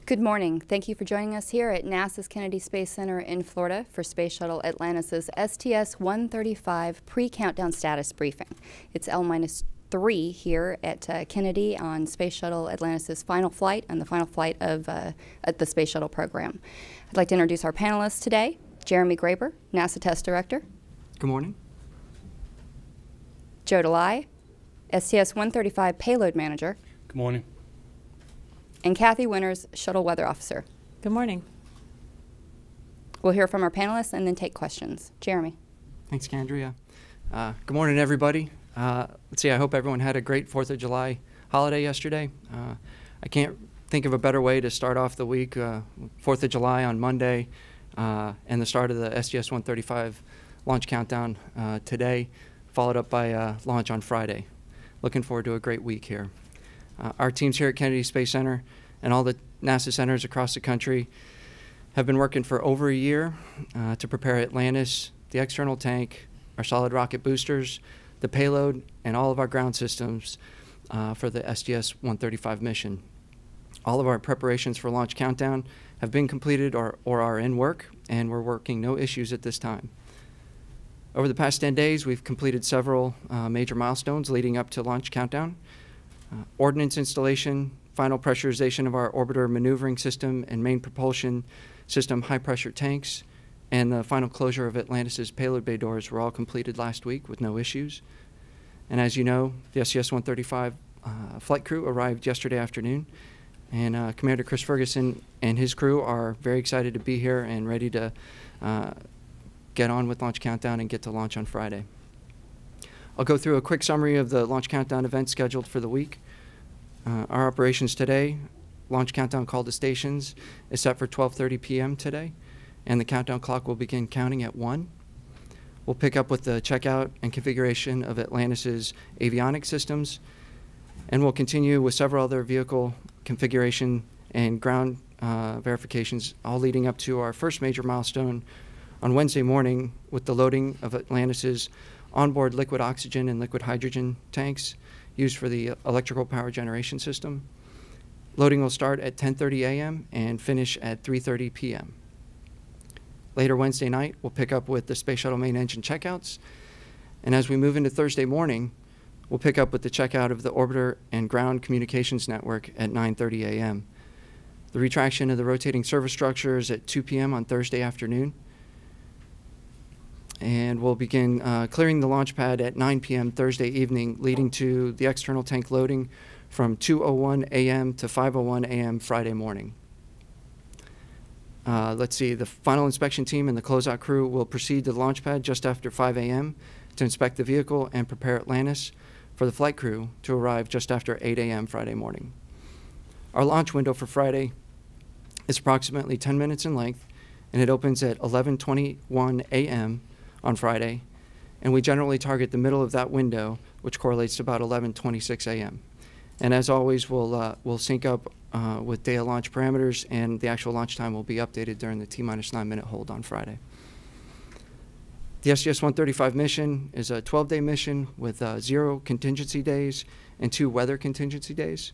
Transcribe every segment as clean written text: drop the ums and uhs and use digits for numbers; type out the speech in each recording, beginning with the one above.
Good morning. Thank you for joining us here at NASA's Kennedy Space Center in Florida for Space Shuttle Atlantis' STS-135 pre-countdown status briefing. It's L-3 here at Kennedy on Space Shuttle Atlantis' final flight and the final flight of at the Space Shuttle Program. I'd like to introduce our panelists today. Jeremy Graeber, NASA Test Director. Good morning. Joe Delai, STS-135 Payload Manager. Good morning. And Kathy Winters, Shuttle Weather Officer. Good morning. We'll hear from our panelists and then take questions. Jeremy. Thanks, Candria. Good morning, everybody. Let's see, I hope everyone had a great 4th of July holiday yesterday. I can't think of a better way to start off the week. 4th of July on Monday and the start of the STS-135 launch countdown today, followed up by launch on Friday. Looking forward to a great week here. Our teams here at Kennedy Space Center and all the NASA centers across the country have been working for over a year to prepare Atlantis, the external tank, our solid rocket boosters, the payload, and all of our ground systems for the STS-135 mission. All of our preparations for launch countdown have been completed or are in work, and we're working no issues at this time. Over the past 10 days, we've completed several major milestones leading up to launch countdown. Ordnance installation, final pressurization of our orbiter maneuvering system and main propulsion system high-pressure tanks, and the final closure of Atlantis' payload bay doors were all completed last week with no issues. And as you know, the STS-135 flight crew arrived yesterday afternoon, and Commander Chris Ferguson and his crew are very excited to be here and ready to get on with launch countdown and get to launch on Friday. I'll go through a quick summary of the launch countdown events scheduled for the week. Our operations today, launch countdown call to stations is set for 12:30 p.m. today, and the countdown clock will begin counting at 1. We'll pick up with the checkout and configuration of Atlantis' avionics systems, and we'll continue with several other vehicle configuration and ground verifications, all leading up to our first major milestone on Wednesday morning with the loading of Atlantis' onboard liquid oxygen and liquid hydrogen tanks used for the electrical power generation system. Loading will start at 10:30 a.m. and finish at 3:30 p.m. Later Wednesday night, we'll pick up with the Space Shuttle main engine checkouts. And as we move into Thursday morning, we'll pick up with the checkout of the orbiter and ground communications network at 9:30 a.m. The retraction of the rotating service structures at 2 p.m. on Thursday afternoon. And we'll begin clearing the launch pad at 9 p.m. Thursday evening, leading to the external tank loading from 2:01 a.m. to 5:01 a.m. Friday morning. Let's see, the final inspection team and the closeout crew will proceed to the launch pad just after 5 a.m. to inspect the vehicle and prepare Atlantis for the flight crew to arrive just after 8 a.m. Friday morning. Our launch window for Friday is approximately 10 minutes in length, and it opens at 11:21 a.m. on Friday, and we generally target the middle of that window, which correlates to about 11:26 a.m. And as always, we'll sync up with day of launch parameters, and the actual launch time will be updated during the T-9 minute hold on Friday. The STS-135 mission is a 12-day mission with 0 contingency days and 2 weather contingency days.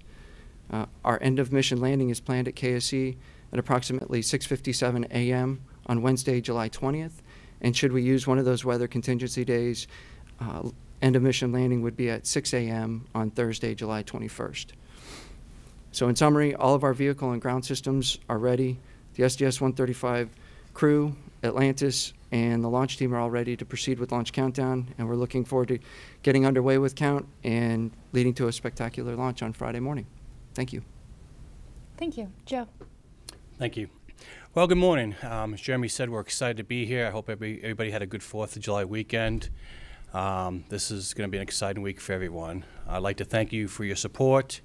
Our end of mission landing is planned at KSC at approximately 6:57 a.m. on Wednesday, July 20th. And should we use one of those weather contingency days, end of mission landing would be at 6 a.m. on Thursday, July 21st. So in summary, all of our vehicle and ground systems are ready. The STS-135 crew, Atlantis, and the launch team are all ready to proceed with launch countdown, and we're looking forward to getting underway with count and leading to a spectacular launch on Friday morning. Thank you. Thank you. Joe. Thank you. Well, good morning. As Jeremy said, we're excited to be here. I hope everybody had a good 4th of July weekend. This is going to be an exciting week for everyone. I'd like to thank you for your support.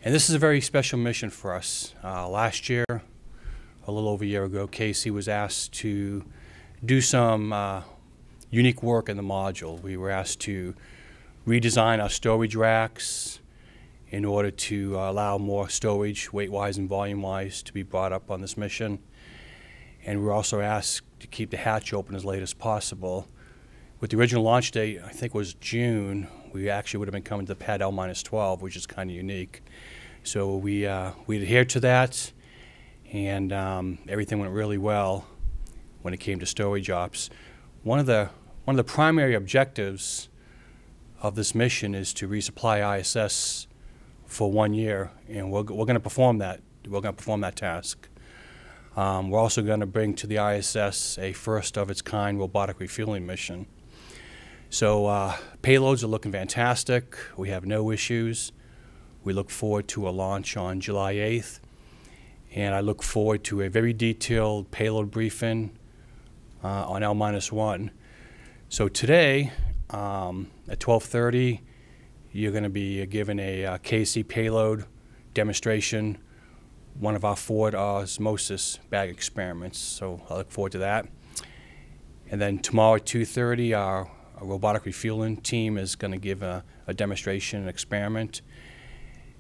And this is a very special mission for us. Last year, a little over a year ago, KC was asked to do some unique work in the module. We were asked to redesign our storage racks in order to allow more storage, weight-wise and volume-wise, to be brought up on this mission. And we were also asked to keep the hatch open as late as possible. With the original launch date, I think was June, we actually would have been coming to pad L-12, which is kind of unique. So we adhered to that, and everything went really well when it came to storage ops. One of the primary objectives of this mission is to resupply ISS for 1 year, and we're going to perform that. We're going to perform that task. We're also going to bring to the ISS a first-of-its-kind robotic refueling mission. So payloads are looking fantastic. We have no issues. We look forward to a launch on July 8th, and I look forward to a very detailed payload briefing on L-1. So today, at 12:30, you're going to be given a KC payload demonstration, one of our forward osmosis bag experiments. So I look forward to that. And then tomorrow at 2:30, our robotic refueling team is going to give a demonstration, an experiment.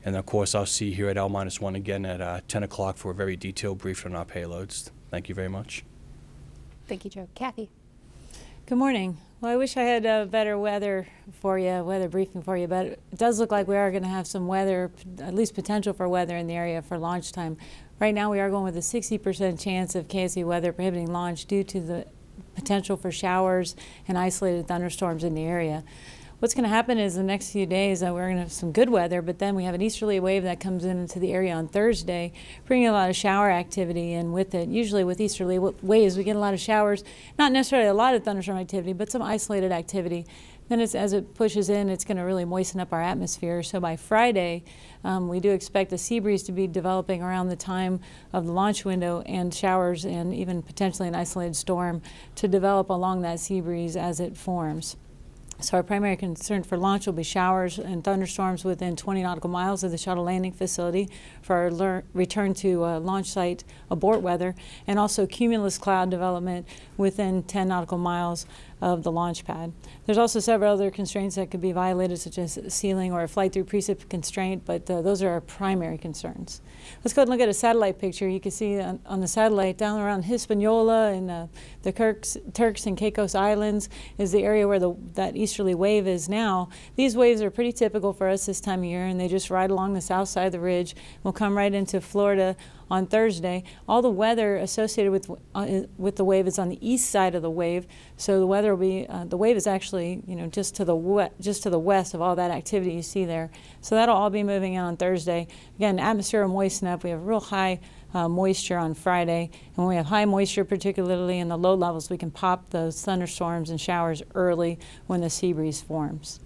And of course, I'll see you here at L-1 again at 10 o'clock for a very detailed briefing on our payloads. Thank you very much. Thank you, Joe. Kathy. Good morning. Well, I wish I had better weather briefing for you, but it does look like we are going to have some weather, at least potential for weather in the area for launch time. Right now we are going with a 60% chance of KSE weather prohibiting launch due to the potential for showers and isolated thunderstorms in the area. What's going to happen is the next few days we're going to have some good weather, but then we have an easterly wave that comes into the area on Thursday, bringing a lot of shower activity in with it. Usually with easterly waves we get a lot of showers, not necessarily a lot of thunderstorm activity, but some isolated activity. Then as it pushes in, it's going to really moisten up our atmosphere. So by Friday, we do expect a sea breeze to be developing around the time of the launch window, and showers and even potentially an isolated storm to develop along that sea breeze as it forms. So our primary concern for launch will be showers and thunderstorms within 20 nautical miles of the shuttle landing facility for our return to launch site abort weather, and also cumulus cloud development within 10 nautical miles of the launch pad. There's also several other constraints that could be violated, such as ceiling or a flight through precip constraint, but those are our primary concerns. Let's go ahead and look at a satellite picture. You can see on the satellite down around Hispaniola and the Turks and Caicos Islands is the area where that easterly wave is now. These waves are pretty typical for us this time of year, and they just ride along the south side of the ridge. We'll come right into Florida on Thursday. All the weather associated with the wave is on the east side of the wave, so the weather will be the wave is actually just to the west of all that activity you see there. So that'll all be moving in on Thursday. Again, atmosphere will moisten up. We have real high moisture on Friday, and when we have high moisture, particularly in the low levels, we can pop those thunderstorms and showers early when the sea breeze forms.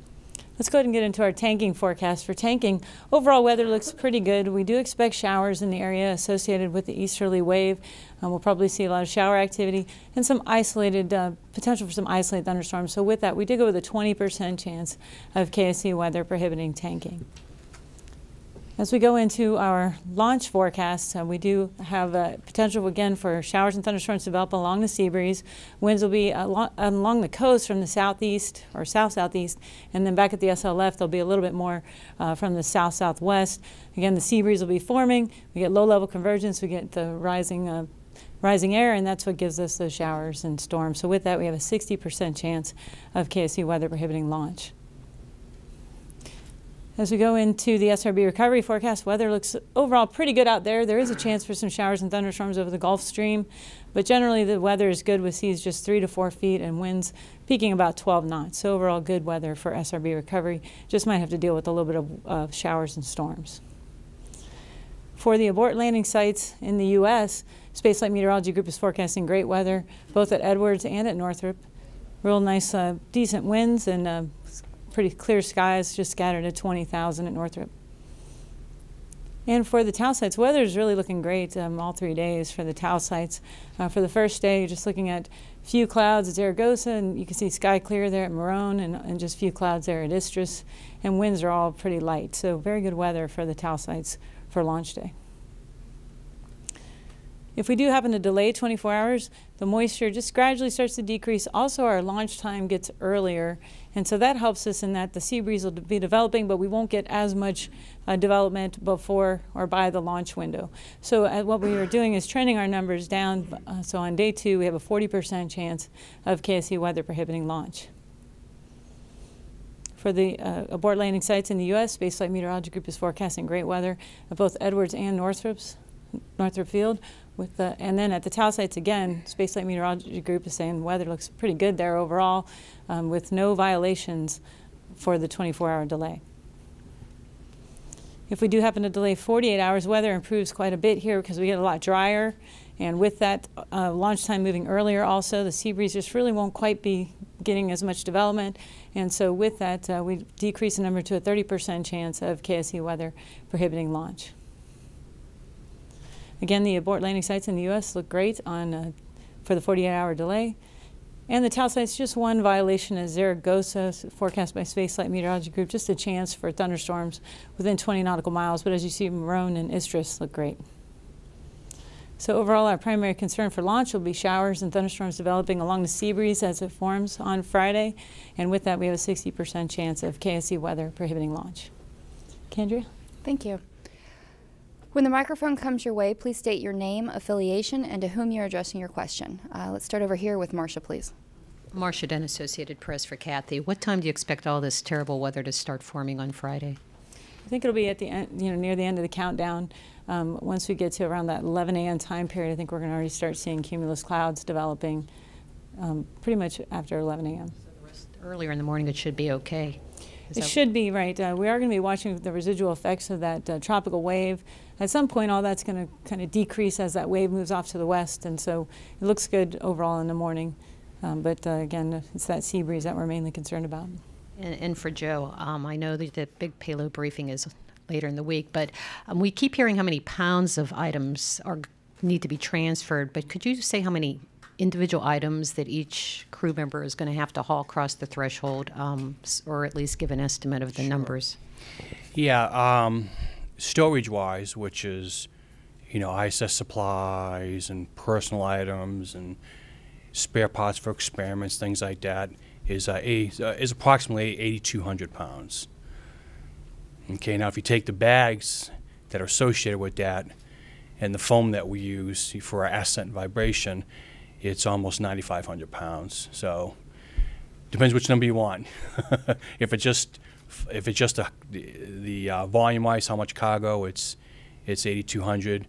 Let's go ahead and get into our tanking forecast. For tanking, overall weather looks pretty good. We do expect showers in the area associated with the easterly wave. We'll probably see a lot of shower activity and some isolated, potential for some isolated thunderstorms. So with that, we did go with a 20% chance of KSE weather prohibiting tanking. As we go into our launch forecast, we do have potential again for showers and thunderstorms to develop along the sea breeze. Winds will be along the coast from the southeast or south-southeast, and then back at the SLF there'll be a little bit more from the south-southwest. Again, the sea breeze will be forming. We get low-level convergence. We get the rising air, and that's what gives us those showers and storms. So with that, we have a 60% chance of KSE weather prohibiting launch. As we go into the SRB recovery forecast, weather looks overall pretty good out there. There is a chance for some showers and thunderstorms over the Gulf Stream, but generally the weather is good with seas just 3 to 4 feet and winds peaking about 12 knots. So overall good weather for SRB recovery. Just might have to deal with a little bit of showers and storms. For the abort landing sites in the U.S., Space Flight Meteorology Group is forecasting great weather both at Edwards and at Northrop. Real nice, decent winds and pretty clear skies, just scattered at 20,000 at Northrop. And for the TAO sites, weather is really looking great all 3 days for the TAO sites. For the first day, you're just looking at few clouds at Zaragoza, and you can see sky clear there at Morone, and just few clouds there at Istris, and winds are all pretty light. So very good weather for the TAO sites for launch day. If we do happen to delay 24 hours, the moisture just gradually starts to decrease. Also, our launch time gets earlier, and so that helps us in that the sea breeze will be developing, but we won't get as much development before or by the launch window. So what we are doing is trending our numbers down. So on day 2, we have a 40% chance of KSE weather prohibiting launch. For the abort landing sites in the U.S., Space Flight Meteorology Group is forecasting great weather at both Edwards and Northrop's. Northrop Field. And then at the TAL sites again, Space Flight Meteorology Group is saying weather looks pretty good there overall, with no violations for the 24-hour delay. If we do happen to delay 48 hours, weather improves quite a bit here because we get a lot drier. And with that launch time moving earlier also, the sea breeze just really won't quite be getting as much development. And so with that, we decrease the number to a 30% chance of KSE weather prohibiting launch. Again, the abort landing sites in the U.S. look great for the 48-hour delay. And the TAL sites, just one violation is Zaragoza, forecast by Space Flight Meteorology Group, just a chance for thunderstorms within 20 nautical miles. But as you see, Marone and Istris look great. So overall, our primary concern for launch will be showers and thunderstorms developing along the sea breeze as it forms on Friday. And with that, we have a 60% chance of KSE weather prohibiting launch. Kendria? Thank you. When the microphone comes your way, please state your name, affiliation, and to whom you're addressing your question. Let's start over here with Marcia, please. Marcia Dent, Associated Press for Kathy. What time do you expect all this terrible weather to start forming on Friday? I think it'll be at the end, near the end of the countdown. Once we get to around that 11 a.m. time period, I think we're going to already start seeing cumulus clouds developing pretty much after 11 a.m. So the rest, earlier in the morning, it should be okay. It should be, right. We are going to be watching the residual effects of that tropical wave. At some point, all that's going to kind of decrease as that wave moves off to the west, and so it looks good overall in the morning. But again, it's that sea breeze that we're mainly concerned about. And for Joe, I know that the big payload briefing is later in the week, but we keep hearing how many pounds of items need to be transferred, but could you say how many individual items that each crew member is going to have to haul across the threshold, or at least give an estimate of the numbers? Yeah, storage-wise, which is, ISS supplies and personal items and spare parts for experiments, things like that, is approximately 8,200 pounds. Okay, now if you take the bags that are associated with that and the foam that we use for our ascent and vibration, it's almost 9,500 pounds. So depends which number you want. If it's just the volume-wise, how much cargo, it's 8,200.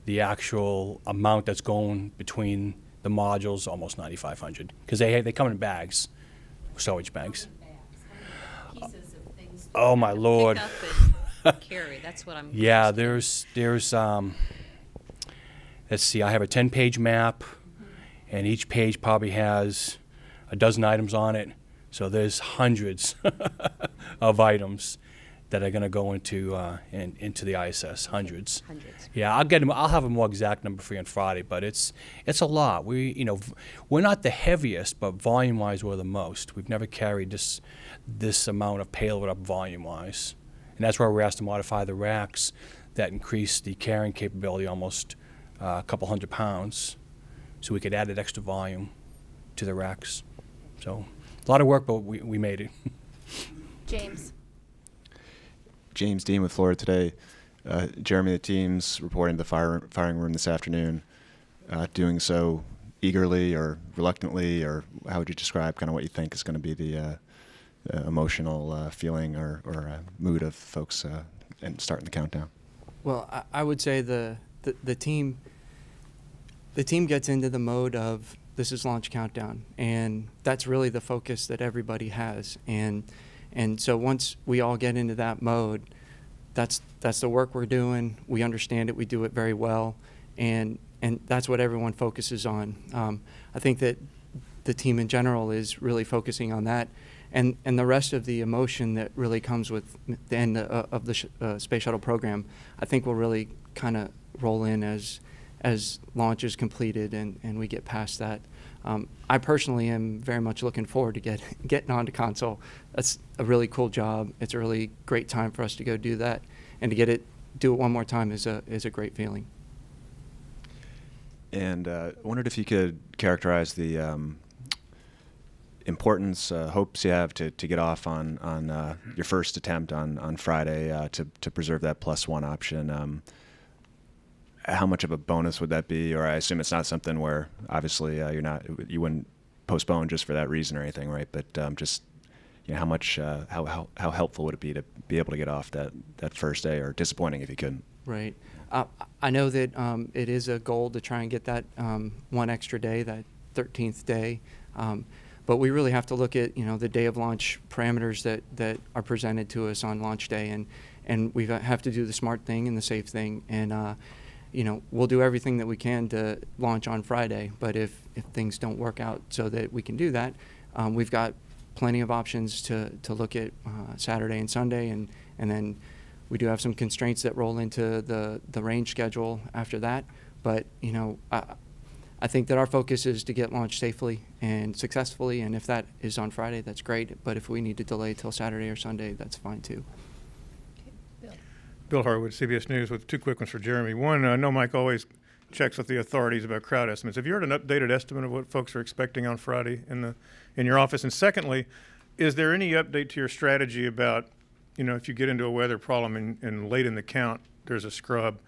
The actual amount that's going between the modules, almost 9,500, because they come in bags, storage bags. Pieces of things oh my Lord! Pick up and carry. That's what I'm. Yeah, there's let's see. I have a 10-page map, and each page probably has a dozen items on it. So there's hundreds of items that are going to go into the ISS. Hundreds. Yeah, I'll have a more exact number for you on Friday, but it's a lot. We're not the heaviest, but volume-wise we're the most. We've never carried this amount of payload up volume-wise, and that's why we're asked to modify the racks that increase the carrying capability almost a couple hundred pounds, so we could add that extra volume to the racks. So a lot of work, but we made it. James. James Dean with Florida Today. Jeremy, the team's reporting to the firing room this afternoon, doing so eagerly or reluctantly, or how would you describe kind of what you think is going to be the emotional feeling or mood of folks and starting the countdown? Well, I would say the team gets into the mode of this is launch countdown, and that's really the focus that everybody has. And so once we all get into that mode, that's the work we're doing. We understand it. We do it very well, and that's what everyone focuses on. I think that the team in general is really focusing on that, and the rest of the emotion that really comes with the end of the Space Shuttle program, I think will really kind of roll in as launch is completed and we get past that. I personally am very much looking forward to getting onto console. That's a really cool job. It's a really great time for us to go do that, and to do it one more time is a great feeling. And I wondered if you could characterize the importance, hopes you have to get off on your first attempt on Friday to preserve that +1 option. How much of a bonus would that be? Or I assume it's not something where obviously you wouldn't postpone just for that reason or anything, right? But just how much how helpful would it be to be able to get off that first day, or disappointing if you couldn't? Right. I know that it is a goal to try and get that one extra day, that 13th day. But we really have to look at, the day of launch parameters that are presented to us on launch day, and we have to do the smart thing and the safe thing. And, we'll do everything that we can to launch on Friday. But if things don't work out so that we can do that, we've got plenty of options to look at Saturday and Sunday, and then we do have some constraints that roll into the range schedule after that. But, I think that our focus is to get launched safely and successfully, and if that is on Friday, that's great. But if we need to delay till Saturday or Sunday, that's fine too. Bill Harwood, CBS News, with two quick ones for Jeremy. One, I know Mike always checks with the authorities about crowd estimates. Have you heard an updated estimate of what folks are expecting on Friday in your office? And secondly, is there any update to your strategy about, if you get into a weather problem and late in the count, there's a scrub,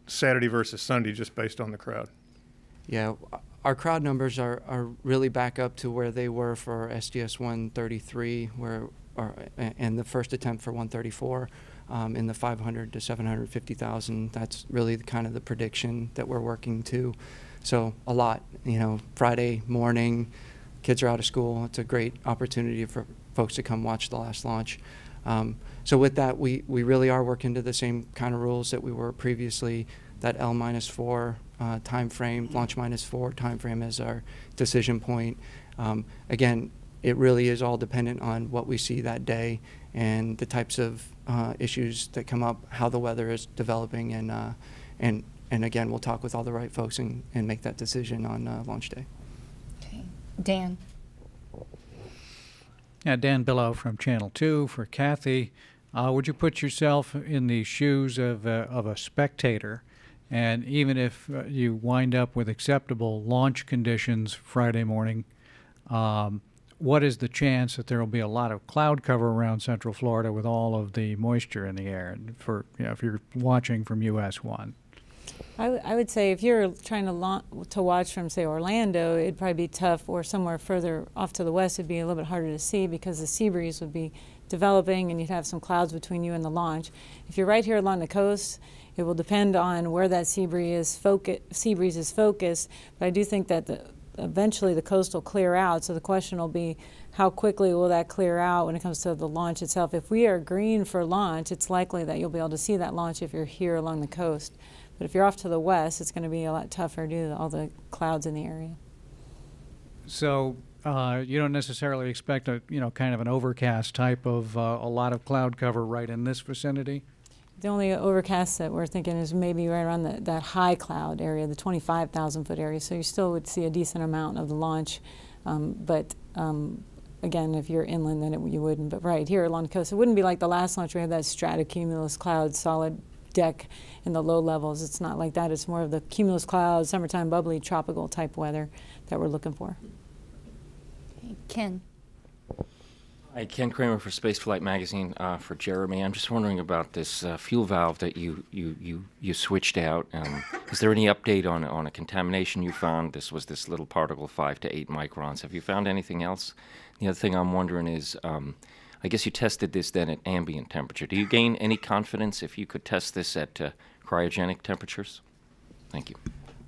Saturday versus Sunday just based on the crowd? Yeah, our crowd numbers are really back up to where they were for STS-133, and the first attempt for 134 in the 500 to 750,000. That's really kind of the prediction that we're working to. So a lot, Friday morning, kids are out of school. It's a great opportunity for folks to come watch the last launch. So with that, we really are working to the same kind of rules that we were previously. That L-4 time frame, launch -4 time frame as our decision point. Again, it really is all dependent on what we see that day and the types of issues that come up, how the weather is developing, and again, we'll talk with all the right folks and make that decision on launch day. Okay, Dan. Yeah, Dan Billow from Channel 2 for Kathy. Would you put yourself in the shoes of a spectator? And even if you wind up with acceptable launch conditions Friday morning, what is the chance that there will be a lot of cloud cover around Central Florida with all of the moisture in the air? For if you're watching from US-1, I would say if you're trying to watch from, say, Orlando, it'd probably be tough, or somewhere further off to the west, it'd be a little bit harder to see because the sea breeze would be developing and you'd have some clouds between you and the launch. If you're right here along the coast, it will depend on where that sea breeze is focused, but I do think that eventually the coast will clear out, so the question will be how quickly will that clear out when it comes to the launch itself. If we are green for launch, it's likely that you'll be able to see that launch if you're here along the coast. But if you're off to the west, it's going to be a lot tougher due to all the clouds in the area. So you don't necessarily expect a kind of an overcast type of a lot of cloud cover right in this vicinity? The only overcast that we're thinking is maybe right around that high cloud area, the 25,000 foot area. So you still would see a decent amount of the launch, but again, if you're inland, then you wouldn't. But right here along the coast, it wouldn't be like the last launch. We had that stratocumulus cloud, solid deck in the low levels. It's not like that. It's more of the cumulus clouds, summertime bubbly, tropical type weather that we're looking for. Okay, Ken. Hi, Ken Kramer for Spaceflight Magazine for Jeremy. I'm just wondering about this fuel valve that you switched out. Is there any update on a contamination you found? This was this little particle, 5 to 8 microns. Have you found anything else? The other thing I'm wondering is, I guess you tested this then at ambient temperature. Do you gain any confidence if you could test this at cryogenic temperatures? Thank you.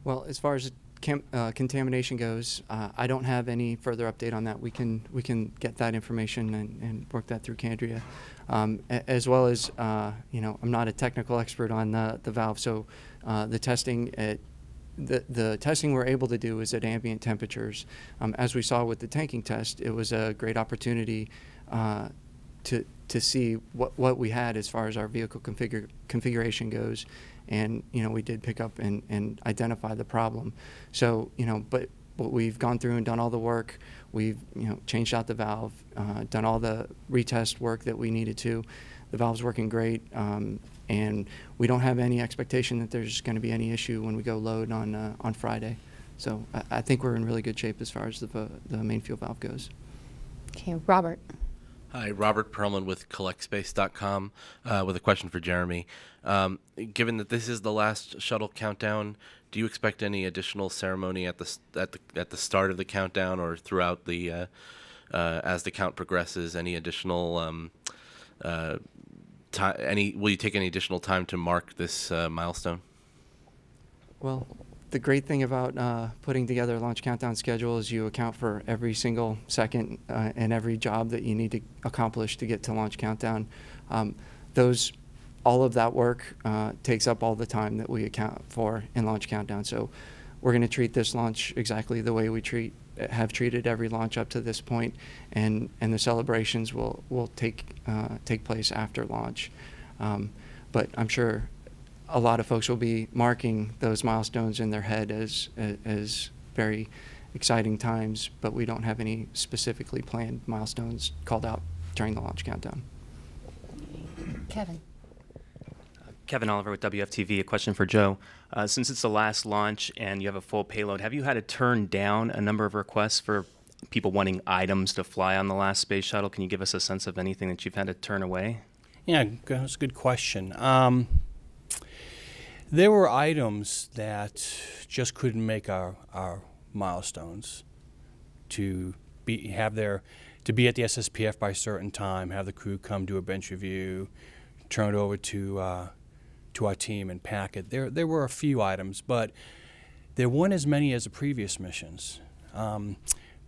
Well, as far as contamination goes, I don't have any further update on that. We can get that information and work that through Candria, as well as I'm not a technical expert on the valve, so the testing the testing we're able to do is at ambient temperatures. As we saw with the tanking test, it was a great opportunity to see what we had as far as our vehicle configuration goes. And we did pick up and identify the problem. So but we've gone through and done all the work. We've changed out the valve, done all the retest work that we needed to. The valve's working great, and we don't have any expectation that there's going to be any issue when we go load on Friday. So I think we're in really good shape as far as the main fuel valve goes. Okay, Robert. Hi, Robert Perlman with CollectSpace.com with a question for Jeremy. Given that this is the last shuttle countdown, do you expect any additional ceremony at the start of the countdown or throughout the as the count progresses? Any additional will you take any additional time to mark this milestone? Well, the great thing about putting together a launch countdown schedule is you account for every single second and every job that you need to accomplish to get to launch countdown. All of that work takes up all the time that we account for in launch countdown. So we're going to treat this launch exactly the way we have treated every launch up to this point, and the celebrations will take place after launch. But I'm sure a lot of folks will be marking those milestones in their head as very exciting times, but we don't have any specifically planned milestones called out during the launch countdown. Kevin. Kevin Oliver with WFTV. A question for Joe. Since it's the last launch and you have a full payload, have you had to turn down a number of requests for people wanting items to fly on the last space shuttle? Can you give us a sense of anything that you've had to turn away? Yeah, that's a good question. There were items that just couldn't make our milestones to be at the SSPF by a certain time, have the crew come do a bench review, turn it over to our team and pack it. There were a few items, but there weren't as many as the previous missions.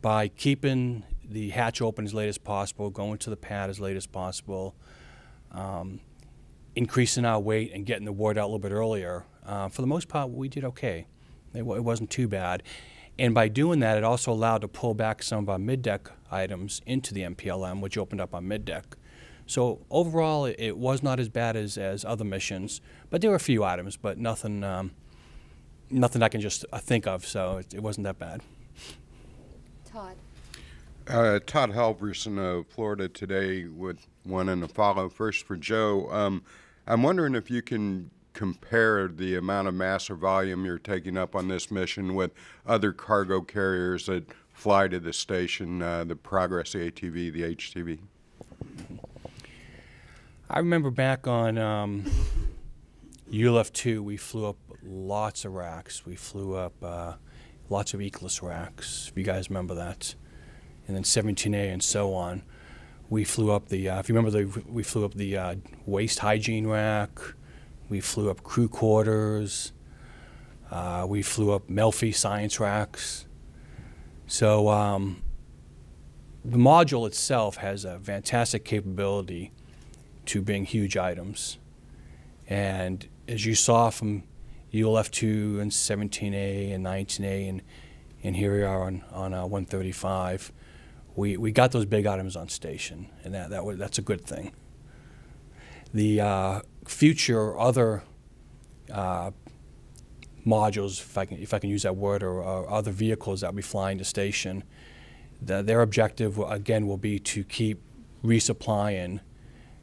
By keeping the hatch open as late as possible, going to the pad as late as possible, increasing our weight and getting the word out a little bit earlier, for the most part, we did okay. It wasn't too bad. And by doing that, it also allowed to pull back some of our mid-deck items into the MPLM, which opened up our mid-deck. So overall, it was not as bad as other missions, but there were a few items, but nothing I can just think of, so it wasn't that bad. Todd. Todd Halverson of Florida Today with one and a follow. First for Joe, I'm wondering if you can compare the amount of mass or volume you're taking up on this mission with other cargo carriers that fly to the station, the Progress, the ATV, the HTV. I remember back on ULF-2, we flew up lots of racks. We flew up lots of Eclipse racks, if you guys remember that. And then 17A and so on. We flew up the, if you remember, we flew up the waste hygiene rack. We flew up crew quarters. We flew up Melfi science racks. So the module itself has a fantastic capability to bring huge items. And as you saw from ULF-2 and 17A and 19A and here we are on 135, we got those big items on station, and that's a good thing. The future other modules, if I can use that word, or other vehicles that will be flying to station, their objective again will be to keep resupplying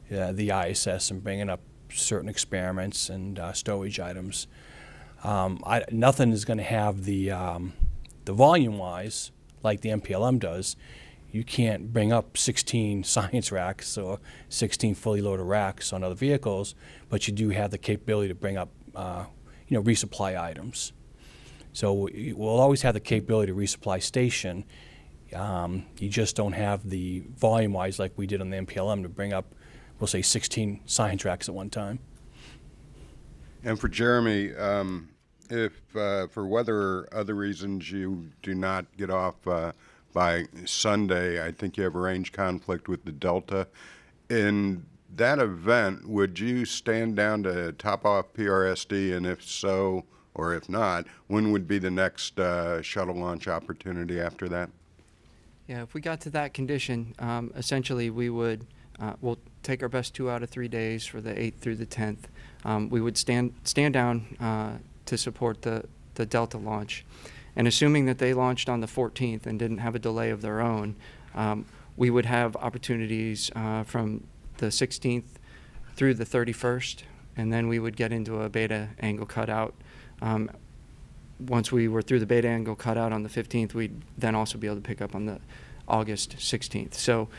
the ISS and bringing up certain experiments and stowage items. Nothing is going to have the volume-wise like the MPLM does. You can't bring up 16 science racks or 16 fully loaded racks on other vehicles, but you do have the capability to bring up, resupply items. So we'll always have the capability to resupply station. You just don't have the volume-wise like we did on the MPLM to bring up, we'll say, 16 science racks at one time. And for Jeremy, if for weather or other reasons you do not get off by Sunday, I think you have a range conflict with the Delta. In that event, would you stand down to top off PRSD, and if so, or if not, when would be the next shuttle launch opportunity after that? Yeah, if we got to that condition, essentially we would, we'll take our best 2 out of 3 days for the 8th through the 10th. We would stand down to support the Delta launch. And assuming that they launched on the 14th and didn't have a delay of their own, we would have opportunities from the 16th through the 31st, and then we would get into a beta angle cutout. Once we were through the beta angle cutout on the 15th, we'd then also be able to pick up on the August 16th. So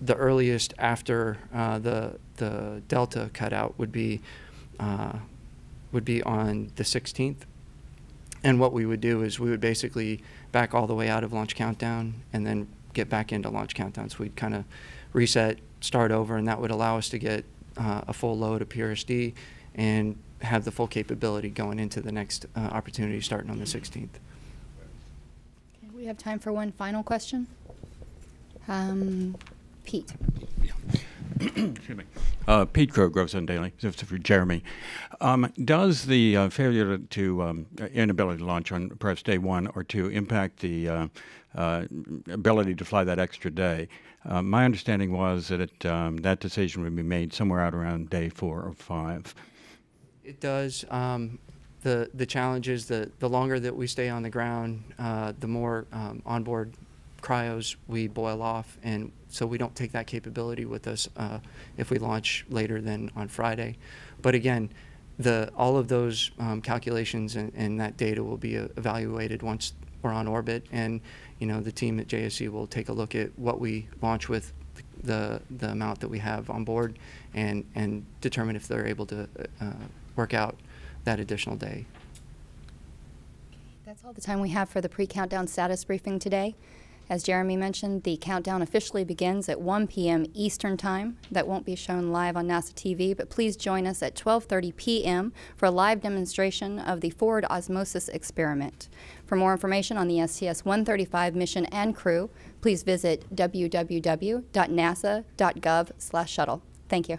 the earliest after the Delta cutout would be on the 16th. And what we would do is we would basically back all the way out of launch countdown and then get back into launch countdown. So we'd kind of reset, start over, and that would allow us to get a full load of PRSD and have the full capability going into the next opportunity starting on the 16th. We have time for one final question. Pete. Excuse me. Pete Crow, Groveson Daily. This is for Jeremy. Does the failure to inability to launch on perhaps day 1 or 2 impact the ability to fly that extra day? My understanding was that that decision would be made somewhere out around day 4 or 5. It does. The challenge is that the longer that we stay on the ground, the more onboard cryos we boil off, and so we don't take that capability with us if we launch later than on Friday. But again, all of those calculations and that data will be evaluated once we're on orbit, and the team at JSC will take a look at what we launch with, the amount that we have on board, and determine if they're able to work out that additional day. That's all the time we have for the pre-countdown status briefing today. As Jeremy mentioned, the countdown officially begins at 1 p.m. Eastern Time. That won't be shown live on NASA TV, but please join us at 12:30 p.m. for a live demonstration of the forward osmosis experiment. For more information on the STS-135 mission and crew, please visit www.nasa.gov/shuttle. Thank you.